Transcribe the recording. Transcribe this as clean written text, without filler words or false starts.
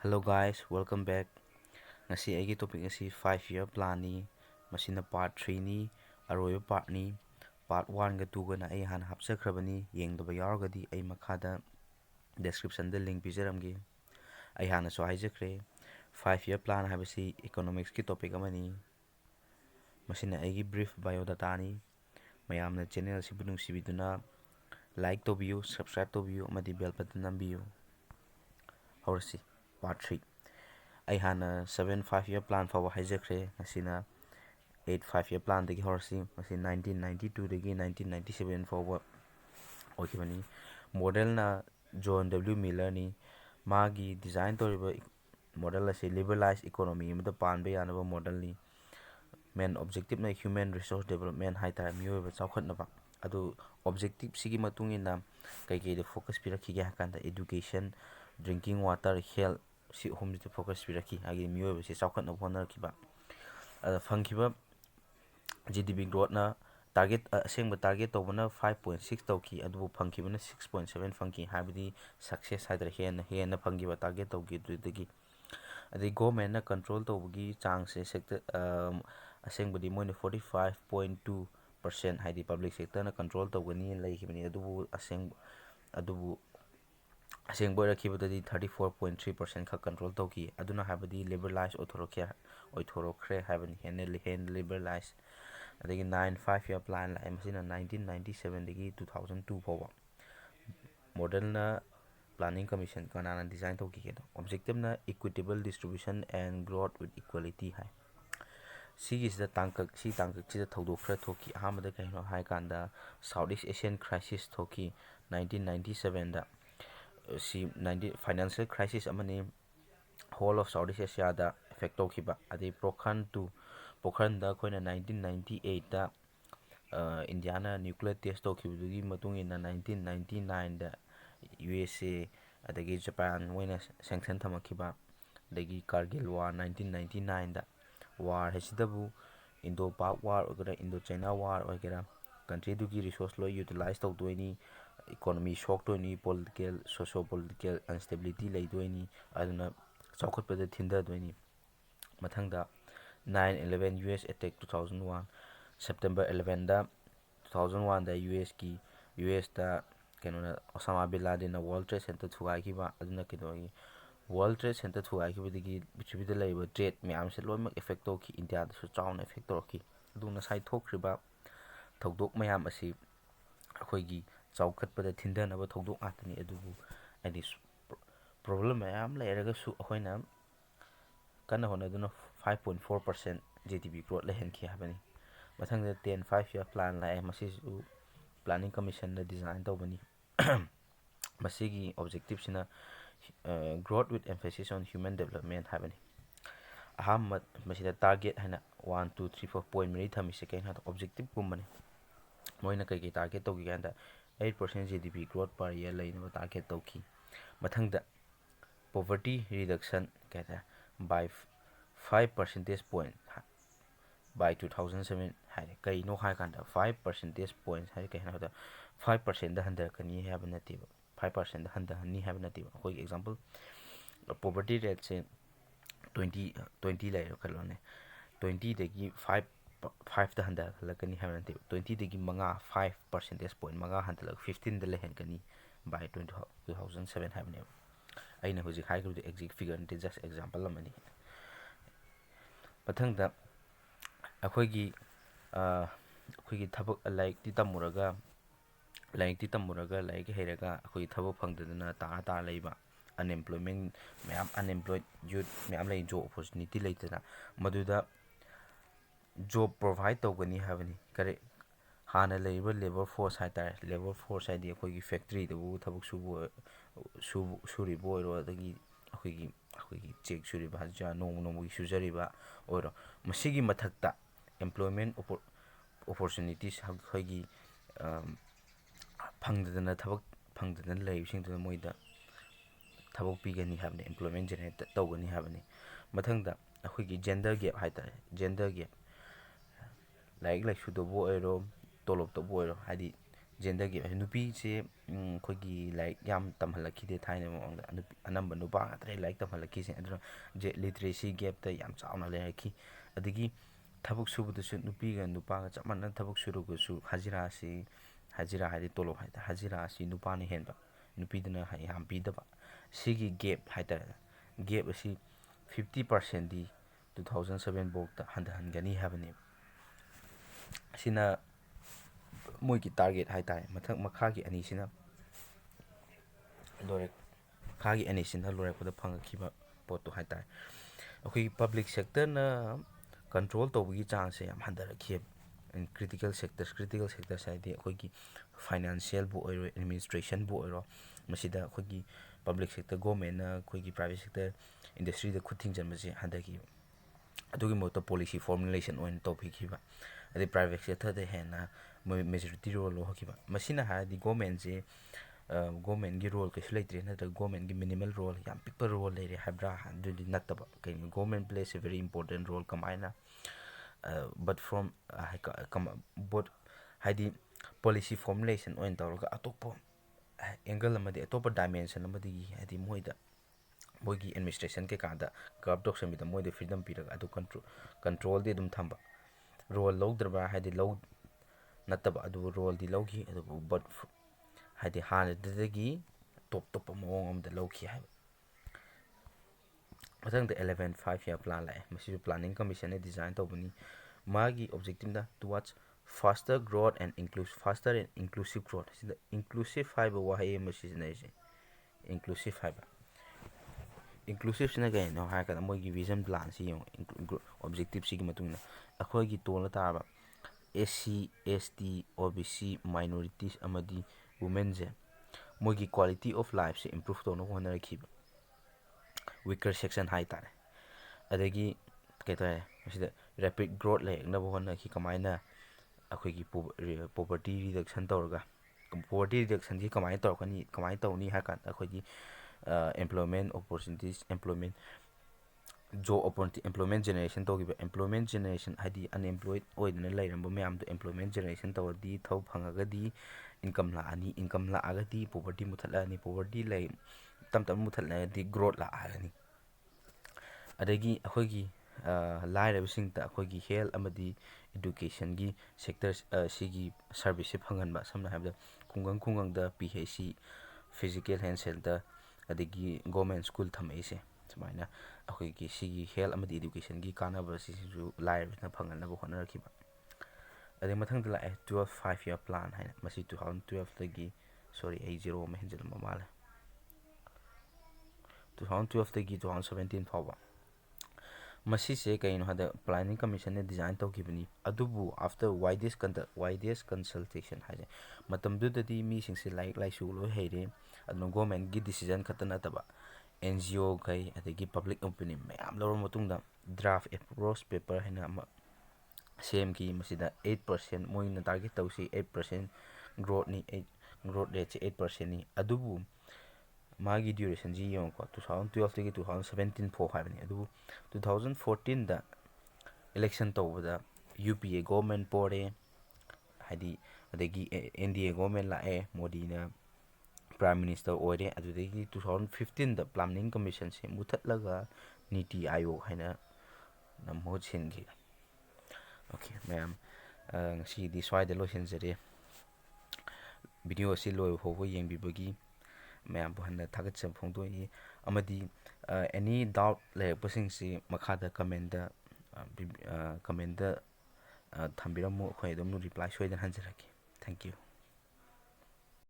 Hello guys, welcome back. Ngasi aigi topic ngasi 5 year plan ni. Masina part 3 ni, aroyo part ni. Part 1 ga 2 ga na ai han hapsakrabani, yengdaba yaragadi ai makhada description da link pijaramgi. Ai hana so haijakre. 5 year plan habasi economics ki topic amani. Masina aigi brief biodata ni. Mayamna channel si bunung sibiduna like to view, subscribe to view, amadi bell button nambiyo. Horasi part 3. I had a 7 5 year plan for Hijakre, Asina 8 5 year plan the Horsi, Asin 1992 the 1997 for Okimani. Model na John W. Miller ni Magi design to model as a liberalized economy, the pan be another model ni main objective na human resource development high time you ever saw adu objective sigi matungina kai the focus pirakiga kanda education, drinking water, health si home to focus piraki agi miyo si saukat na honar kiba fangkiba GDP growth na target asengba target to bana 5.6 tawki adu fangkiba na 6.7 fangki habidi success hadra hen fangkiba target tawki dudagi adi government na control tawgi chang se sector asengba di moine 45.2% haidi public sector na control tawgani laikibani adu adu Asengboy rakibadadi 34.3% ka control tawki aduna habadi liberalize authorocre habani hen liberalize adagi 9 5 year plan la masina 1997 dagi 2002 fawa model na planning commission kanana design tawki kedo objective na equitable distribution and growth with equality hai sida tangkak sida thodokra thoki ahamada kaino hai kanda Southeast Asian crisis thoki 1997 da si 90 financial crisis amani whole of Southeast Asia da effect tawkiba adi Pokhran da koina 1998 da Indiana nuclear test tawkibugi matung ina 1999 da USA adagi Japan moina sanction thamakiba adagi Kargil war 1999 da war hesidabu Indo-Pak war ogera Indo-China war ogera country dugi resource lo utilize tawdoini economy shock to any political socio-political instability laidweni aduna chawkhatpada thindadweni mathangda 9/11 US attack 2001 September 11 da 2001 da US da kenona Osama bin Laden na World Trade Center thugai aduna kedogi World Trade Center thugai digi bichibida laiba trade myam se loimak effect to ki India da su chauna effect to ki aduna sai thokriba thodok mayam asi akhoi chawkhatpada thindana thodok atani adubu ani problem mayam lairaga su ahoina kana hona duna 5.4% GDP growth la henki habani mathangda 10 5 year plan la masi planning commission na design tawbani masigi objective sina growth with emphasis on human development habani ahammat masida target hana 1 2 3 4 point mari thami second ha objective kumbani moina kai target tawgi ganda 8% GDP growth per year lainaba target tawki mathangda poverty reduction kata by 5 percentage point by 2007 hai kai no hai kanda 5 percentage points hai kai na 5% da handar kani have natiba 5% da handar ni have natiba koi example poverty rate se 20 lai kalone 20 dagi 5 da handar lakani have natiba 20 dagi manga 5 percentage point manga handar 15 da lehen kani by 2007 have ne aina huji high group exact figure and just example amani mathangda akhoi thabak like ti tamuraga like heraga akhoi thabak phangdana ta leiba unemployment mayam unemployed youth mayam lai job opportunity leitana maduda job provide tawgani habani kare hana leiba labor force haita labor force haidi akhoi factory da thabak suri boiro adagi akhoi check suri ba ja no sujari ba oro masigi mathakta employment opportunities akhoi phangdana thabak phangdana leibsing da moida thabak pigani habne employment generate tawgani habani mathangda akhoi gender gap haita gender gap like shudo bo ero tolop to bo ero hadi ꯖꯦꯟꯗꯔꯒꯤ ꯅꯨꯄꯤꯁꯦ ꯑꯩꯈꯣꯏꯒꯤ ꯂꯥꯏꯔꯤꯛ ꯌꯥꯝ ꯇꯝꯍꯜꯂꯛꯈꯤꯗꯦ ꯊꯥꯏꯅ ꯃꯃꯥꯡꯗ ꯑꯅꯝꯕ ꯅꯨꯄꯥ ꯉꯥꯛꯇꯅꯦ ꯂꯥꯏꯔꯤꯛ ꯇꯝꯍꯜꯂꯛꯈꯤꯁꯦ ꯑꯗꯨꯅ ꯂꯤꯇꯔꯦꯁꯤ ꯒꯦꯞꯇ ꯌꯥꯝ ꯆꯥꯎꯅ ꯂꯩꯔꯛꯈꯤ ꯑꯗꯒꯤ ꯊꯕꯛ ꯁꯨꯕꯗꯁꯨ ꯅꯨꯄꯤꯒ ꯅꯨꯄꯥꯒ ꯆꯞ ꯃꯥꯟꯅꯅ ꯊꯕꯛ ꯁꯨꯔꯒꯁꯨ ꯍꯖꯤꯔꯥ ꯍꯥꯏꯗꯤ ꯇꯣꯂꯣꯞ ꯍꯥꯏꯇꯥꯔꯦ ꯍꯖꯤꯔꯥ ꯑꯁꯤ ꯅꯨꯄꯥꯅ ꯍꯦꯟꯕ ꯅꯨꯄꯤꯗꯅ ꯌꯥꯝ ꯄꯤꯗꯕ ꯁꯤꯒꯤ ꯒꯦꯞ ꯍꯥꯏꯇꯥꯔꯦ ꯒꯦꯞ ꯑꯁꯤ 50%ꯗꯤ 2007ꯐꯥꯎꯗ ꯍꯟꯊꯍꯟꯒꯅꯤ ꯍꯥꯏꯕꯅꯦꯕ ꯑꯁꯤꯅ ꯃꯣꯏꯒꯤ ꯇꯥꯔꯒꯦꯠ ꯍꯥꯏꯇꯥꯔꯦ ꯃꯈꯥꯒꯤ ꯑꯅꯤꯁꯤꯅ ꯂꯣꯏꯔꯛꯄꯗ ꯐꯪꯉꯛꯈꯤꯕ ꯄꯣꯠꯇꯣ ꯍꯥꯏꯇꯥꯔꯦ ꯑꯩꯈꯣꯏꯒꯤ ꯄꯕ꯭ꯂꯤꯛ ꯁꯦꯛꯇꯔꯅ ꯀꯟꯇ꯭ꯔꯣꯜ ꯇꯧꯕꯒꯤ ꯆꯥꯡꯁꯦ ꯌꯥꯝ ꯍꯟꯊꯔꯛꯈꯤꯕ ꯀ꯭ꯔꯤꯇꯤꯀꯦꯜ ꯁꯦꯛꯇꯔꯁ ꯍꯥꯏꯗꯤ ꯑꯩꯈꯣꯏꯒꯤ ꯐꯥꯏꯅꯥꯟꯁꯤꯌꯦꯜꯕꯨ ꯑꯣꯏꯔꯣ ꯑꯦꯗꯃꯤꯅꯤꯁꯇ꯭ꯔꯦꯁꯟꯕꯨ ꯑꯣꯏꯔꯣ ꯃꯁꯤꯗ ꯑꯩꯈꯣꯏꯒꯤ ꯄꯕ꯭ꯂꯤꯛ ꯁꯦꯛꯇꯔ ꯒꯣꯔꯃꯦꯟꯅ ꯑꯩꯈꯣꯏꯒꯤ ꯄ꯭ꯔꯥꯏꯚꯦꯠ ꯁꯦꯛꯇꯔ ꯏꯟꯗꯁꯇ꯭ꯔꯤꯗ ꯈꯨꯠ ꯊꯤꯡꯖꯤꯟꯕꯁꯦ ꯍꯟꯊꯈꯤꯕ ꯑꯗꯨꯒꯤ ꯃꯍꯨꯠꯇ ꯄꯣꯂꯤꯁꯤ ꯐꯣꯔꯃꯨꯂꯦꯁꯟ ꯑꯣꯏꯅ ꯇꯧꯕꯤꯈꯤꯕ ꯑꯗꯩ ꯄ꯭ꯔꯥꯏꯚꯦꯠ ꯁꯦꯛꯇꯔꯗ ꯍꯦꯟꯅ ꯃꯦꯖꯣꯔꯤꯇꯤ ꯔꯣꯜ ꯂꯧꯍꯟꯈꯤꯕ ꯃꯁꯤꯅ ꯍꯥꯏꯔꯗꯤ ꯒꯣꯔꯃꯦꯟꯒꯤ ꯔꯣꯜ ꯀꯩꯁꯨ ꯂꯩꯇ꯭ꯔꯦ ꯅꯠꯇ꯭ꯔꯒ ꯒꯣꯔꯃꯦꯟꯒꯤ ꯃꯤꯅꯤꯃꯦꯜ ꯔꯣꯜ ꯌꯥꯝ ꯄꯤꯛꯄ ꯔꯣꯜ ꯂꯩꯔꯦ ꯍꯥꯏꯕ꯭ꯔꯥ ꯑꯗꯨꯗꯤ ꯅꯠꯇꯕ ꯀꯩꯅꯣ ꯒꯣꯔꯃꯦꯟ ꯄ꯭लेꯁ ꯑꯦ ꯕꯦꯔꯤ ꯏꯝꯄꯣꯔꯇꯦꯟ ꯔꯣꯜ ꯀꯃꯥꯏꯅ ꯕꯠ ꯐ꯭ꯔꯣꯝ ꯕꯣꯠ ꯍꯥꯏꯗꯤ ꯄꯣꯂꯤꯁꯤ ꯐꯣꯔꯃꯨꯂꯦꯁꯟ ꯑꯣꯏꯅ ꯇꯧꯔꯒ ꯑꯇꯣꯞꯄ ꯑꯦꯡꯒꯜ ꯑꯃꯗꯤ ꯑꯇꯣꯞꯄ ꯗꯥꯏꯃꯦꯟꯁꯟ ꯑꯃꯗꯒꯤ ꯍꯥꯏꯗꯤ ꯃꯣꯏꯒꯤ ꯑꯦꯗꯃꯤꯅꯤꯁꯇ꯭ꯔꯦꯁꯟ ꯀꯩꯀꯥꯗ ꯀꯔꯞ ꯇꯧꯁꯟꯕꯤꯗ ꯃꯣꯏꯗ ꯐ꯭रीडम ꯄꯤꯔꯒ ꯑꯗꯨ ꯀꯟꯇ꯭ꯔꯣꯜꯗꯤ ꯑꯗꯨꯝ ꯊꯝꯕ ꯔꯣꯜ ꯂꯧꯗ꯭ꯔꯕ ꯍꯥꯏꯗꯤ ꯅꯠꯇꯕ ꯑꯗꯨꯕꯨ ꯔꯣꯜꯗꯤ ꯂꯧꯈꯤ ꯑꯗꯨꯕꯨ ꯕꯠ ꯍꯥꯏꯗꯤ ꯍꯥꯟꯅꯗꯨꯗꯒꯤ ꯇꯣꯞꯄ ꯃꯑꯣꯡ ꯑꯃꯗ ꯂꯧꯈꯤ ꯍꯥꯏꯕ ꯃꯊꯪꯗ 11 5-year ꯄ꯭ꯂꯥꯟ ꯂꯥꯛꯑꯦ ꯃꯁꯤꯁꯨ ꯄ꯭ꯂꯥꯅꯤꯡ ꯀꯃꯤꯁꯟꯅ ꯗꯤꯖꯥꯏꯟ ꯇꯧꯕꯅꯤ ꯃꯥꯒꯤ ꯑꯣꯕꯖꯦꯛꯇꯤꯞꯅ ꯇꯨꯋꯥꯔꯗꯁ faster growth and inclusive growth ꯁꯤꯗ ꯏꯟꯀ꯭ꯂꯨꯁꯤꯞ ꯍꯥꯏꯕ ꯋꯥꯍꯩ ꯑꯃ ꯁꯤꯖꯤꯟꯅꯔꯤꯁꯦ ꯏꯟꯀ꯭ꯂꯨꯁꯤꯞ ꯍꯥꯏꯕ ꯏꯟꯀ꯭ꯂꯨꯁꯤꯞꯁꯤꯅ ꯀꯩꯅꯣ ꯍꯥꯏꯔꯀꯥꯟꯗ ꯃꯣꯏꯒꯤ ꯚꯤꯖꯟ ꯄ꯭ꯂꯥꯟꯁꯤ ꯌꯦꯡꯉꯣ ꯑꯣꯕꯖꯦꯛꯇꯤꯞꯁꯤꯒꯤ ꯃꯇꯨꯡ ꯏꯟꯅ ꯑꯩꯈꯣꯏꯒꯤ ꯇꯣꯜꯂ ꯇꯥꯔꯕ SC ST OBC ꯃꯥꯏꯅꯣꯔꯤꯇꯤꯁ ꯑꯃꯗꯤ ꯋꯨꯃꯦꯟꯁꯦ ꯃꯣꯏꯒꯤ ꯀ꯭ꯋꯥꯂꯤꯇꯤ ꯑꯣꯐ ꯂꯥꯏꯐꯁꯦ ꯏꯝꯄ꯭ꯔꯨꯚ ꯇꯧꯅꯕ ꯍꯣꯠꯅꯔꯛꯈꯤꯕ ꯋꯤꯀꯔ ꯁꯦꯛꯁꯟ ꯍꯥꯏꯇꯥꯔꯦ ꯑꯗꯒꯤ ꯀꯩꯇꯥꯔꯦ ꯃꯁꯤꯗ ꯔꯦꯄꯤꯠ ꯒ꯭ꯔꯣꯠ ꯂꯩꯔꯛꯅꯕ ꯍꯣꯠꯅꯈꯤ ꯀꯃꯥꯏꯅ ꯑꯩꯈꯣꯏꯒꯤ ꯄꯣꯕꯔꯇꯤ ꯔꯤꯗꯛꯁꯟ ꯇꯧꯔꯒ ꯄꯣꯕꯔꯇꯤ ꯔꯤꯗꯛꯁꯟꯁꯤ ꯀꯃꯥꯏꯅ ꯇꯧꯅꯤ ꯍꯥꯏ ꯀꯥꯟꯗ ꯑꯩꯈꯣꯏꯒꯤ ꯑꯦꯝꯄ꯭ꯂꯣꯏꯃꯦꯟ ꯑꯣꯄꯣꯔꯆꯨꯅꯤꯇꯤꯁ ꯑꯦꯝꯄ꯭ꯂꯣꯏꯃꯦꯟ ꯖꯦꯅꯦꯔꯦꯁꯟ ꯇꯧꯈꯤꯕ ꯑꯦꯝꯄ꯭ꯂꯣꯏꯃꯦꯟ ꯖꯦꯅꯦꯔꯦꯁꯟ ꯍꯥꯏꯗꯤ ꯑꯟꯑꯦꯝꯄ꯭ꯂꯣꯏꯗ ꯑꯣꯏꯗꯅ ꯂꯩꯔꯝꯕ ꯃꯌꯥꯝꯗꯣ ꯑꯦꯝꯄ꯭ꯂꯣꯏꯃꯦꯟ ꯖꯦꯅꯦꯔꯦꯁꯟ ꯇꯧꯔꯗꯤ ꯊꯕꯛ ꯐꯪꯉꯒꯗꯤ ꯏꯟꯀꯝ ꯂꯥꯛꯑꯅꯤ ꯏꯟꯀꯝ ꯂꯥꯛꯑꯒꯗꯤ ꯄꯣꯕꯔꯇꯤ ꯃꯨꯠꯊꯠꯂꯛꯑꯅꯤ ꯄꯣꯕꯔꯇꯤ ꯇꯞ ꯇꯞꯅ ꯃꯨꯠꯊꯠꯂꯛꯑꯗꯤ ꯒ꯭ꯔꯣꯠ ꯂꯥꯛꯑꯅꯤ ꯑꯗꯒꯤ ꯑꯩꯈꯣꯏꯒꯤ ꯂꯥꯏꯔꯕꯁꯤꯡꯗ ꯑꯩꯈꯣꯏꯒꯤ ꯍꯦꯜꯊ ꯑꯃꯗꯤ ꯏꯗꯨꯀꯦꯁꯟꯒꯤ ꯁꯦꯛꯇꯔ ꯁꯤꯒꯤ ꯁꯥꯔꯚꯤꯁꯁꯦ ꯐꯪꯍꯟꯕ ꯁꯝꯅ ꯍꯥꯏꯔꯕꯗ ꯈꯨꯡꯒꯪꯗ PHC ꯐꯤꯖꯤꯀꯦꯜ ꯍꯦꯜꯊ ꯁꯦꯟꯇꯔ ꯑꯗꯒꯤ ꯒꯣꯔꯃꯦꯟ ꯁ꯭ꯀꯨꯜ ꯊꯝꯃꯛꯏꯁꯦ ꯁꯨꯃꯥꯏꯅ ꯑꯩꯈꯣꯏꯒꯤ ꯁꯤꯒꯤ ꯍꯦꯜꯊ ꯑꯃꯗꯤ ꯏꯗꯨꯀꯦꯁꯟꯒꯤ ꯀꯥꯟꯅꯕ ꯁꯤꯁꯤꯁꯨ ꯂꯥꯏꯔꯕꯁꯤꯅ ꯐꯪꯍꯟꯅꯕ ꯍꯣꯠꯅꯔꯛꯈꯤꯕ ꯑꯗꯩ ꯃꯊꯪꯗ ꯂꯥꯛꯑꯦ 12 5-year ꯄ꯭ꯂꯥꯟ ꯍꯥꯏꯅ ꯃꯁꯤ 2012ꯗꯒꯤ ꯑꯩ ꯖꯦꯔꯣ ꯑꯃ ꯍꯦꯟꯖꯜꯂꯝꯕ ꯃꯥꯜꯂꯦ 2012ꯗꯒꯤ 2017 ꯐꯥꯎꯕ ꯃꯁꯤꯁꯦ ꯀꯩꯅꯣ ꯍꯥꯏꯕꯗ ꯄ꯭ꯂꯥꯅꯤꯡ ꯀꯃꯤꯁꯟꯅ ꯗꯤꯖꯥꯏꯟ ꯇꯧꯈꯤꯕꯅꯤ ꯑꯗꯨꯕꯨ ꯑꯥꯐꯇꯔ ꯋꯥꯏꯗꯦꯁ ꯀꯟꯁꯜꯇꯦꯁꯟ ꯍꯥꯏꯁꯦ ꯃꯇꯝꯗꯨꯗꯗꯤ ꯃꯤꯁꯤꯡꯁꯦ ꯂꯥꯏꯔꯤꯛ ꯂꯥꯏꯁꯨ ꯂꯣꯏ ꯍꯩꯔꯦ ꯑꯗꯨꯅ ꯒꯣꯔꯃꯦꯟꯒꯤ ꯗꯤꯁꯤꯖꯟ ꯈꯛꯇ ꯅꯠꯇꯕ NGO ꯑꯗꯒꯤ ꯄꯕ꯭ꯂꯤꯛ ꯑꯣꯄꯤꯅꯤꯌꯟ ꯃꯌꯥꯝ ꯂꯧꯔꯕ ꯃꯇꯨꯡꯗ ꯗ꯭ꯔꯥꯐ ꯑꯦꯄ꯭ꯔꯣꯆ ꯄꯦꯄꯔ ꯍꯥꯏꯅ ꯑꯃ ꯁꯦꯝꯈꯤ ꯃꯁꯤꯗ 8% ꯃꯣꯏꯅ ꯇꯥꯔꯒꯦꯠ ꯇꯧꯁꯤ 8% ꯒ꯭ꯔꯣꯠ ꯔꯦꯠꯁꯦ 8%ꯅꯤ ꯑꯗꯨꯕꯨ ꯃꯥꯒꯤ ꯗ꯭ꯌꯨꯔꯦꯁꯟꯁꯤ ꯌꯦꯡꯉꯨꯀꯣ 2012ꯗꯒꯤ 2017 ꯐꯥꯎ ꯍꯥꯏꯕꯅꯤ ꯑꯗꯨꯕꯨ 2014ꯗ ꯏꯂꯦꯛꯁꯟ ꯇꯧꯕꯗ UPA ꯒꯣꯔꯃꯦꯟ ꯄꯣꯔꯦ ꯍꯥꯏꯗꯤ ꯑꯗꯒꯤ NDA ꯒꯣꯔꯃꯦꯟ ꯂꯥꯛꯑꯦ ꯃꯣꯗꯤꯅ ꯄ꯭ꯔꯥꯏꯝ ꯃꯤꯅꯤꯁꯇꯔ ꯑꯣꯏꯔꯦ ꯑꯗꯨꯗꯒꯤ 2015ꯗ ꯄ꯭ꯂꯥꯅꯤꯡ ꯀꯃꯤꯁꯟꯁꯦ ꯃꯨꯊꯠꯂꯒ ꯅꯤꯇꯤ ꯑꯥꯌꯣꯛ ꯍꯥꯏꯅ ꯃꯍꯨꯠ ꯁꯤꯟꯈꯤ ꯑꯣꯀꯦ ꯃꯌꯥꯝ ꯉꯁꯤꯒꯤꯗꯤ ꯁ꯭ꯋꯥꯏꯗ ꯂꯣꯏꯁꯤꯟꯖꯔꯦ ꯚꯤꯗꯤꯑꯣ ꯑꯁꯤ ꯂꯣꯏꯕ ꯐꯥꯎꯕ ꯌꯦꯡꯕꯤꯕꯒꯤ ꯃꯌꯥꯝꯕꯨ ꯍꯟꯅ ꯊꯥꯒꯠꯆꯕ ꯐꯣꯡꯗꯣꯛꯏ ꯑꯃꯗꯤ ꯑꯦꯅꯤ ꯗꯥꯎꯠ ꯂꯩꯔꯛꯄꯁꯤꯡꯁꯤ ꯃꯈꯥꯗ ꯀꯃꯦꯟꯗ ꯊꯝꯕꯤꯔꯝꯃꯨ ꯑꯩꯈꯣꯏ ꯑꯗꯨꯝ ꯔꯤꯄ꯭ꯂꯥꯏ ꯁꯣꯏꯗꯅ ꯍꯟꯖꯔꯛꯀꯦ ꯊꯦꯡꯛ ꯌꯨ